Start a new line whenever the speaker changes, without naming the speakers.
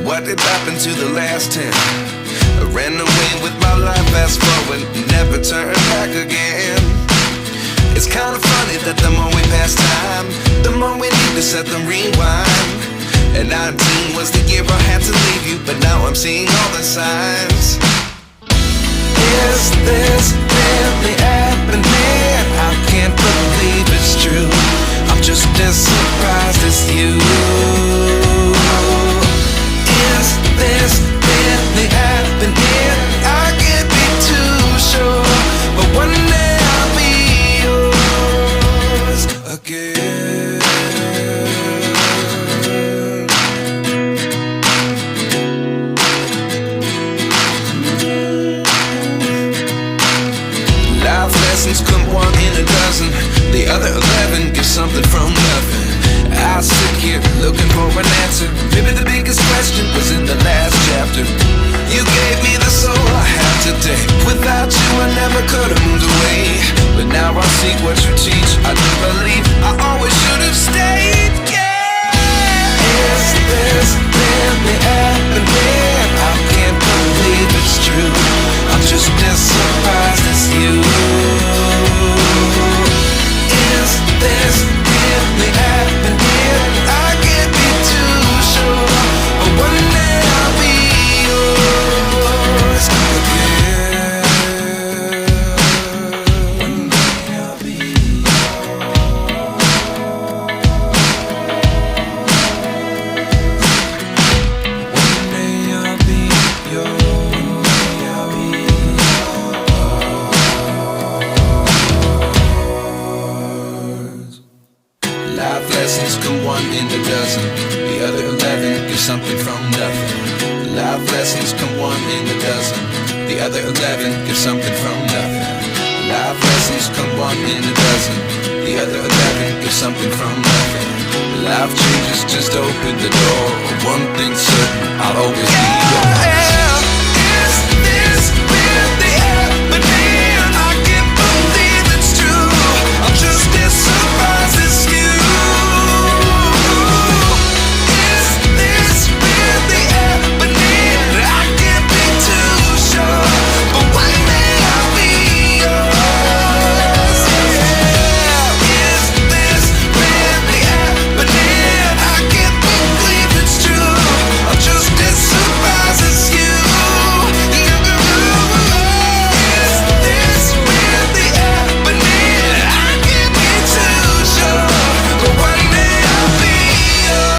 what did happen to the last 10? I ran away with my life, fast forward, never turn back again. It's kind of funny that the more we pass time, the more we need to set them rewind. And 19 was the year I had to leave you, but now I'm seeing all the signs. Is this really happening? I can't believe it's true. I'm just as surprised as you. Is this really happening? I can't be too sure, but one day I'll be yours again. Life lessons come one in a dozen, the other 11 give something from nothing. I sit here looking for an answer. Maybe the biggest question was in the last chapter. You gave me the soul I have today. Without you I never could have moved away, but now I see what you teach. I do believe I always should have stayed. Yeah. Is this really happening? I can't believe it's true. I'm just as surprised as you. Is this really happening? I can't be too sure, but one day I'll be yours again. One day I'll be yours. One day I'll be yours. Life lessons come one in a dozen, the other 11 give something from nothing. Life lessons come one in a dozen, the other 11 give something from nothing. Life lessons come one in a dozen, the other 11 give something from nothing. Life changes just open the door. One thing's certain, I'll always be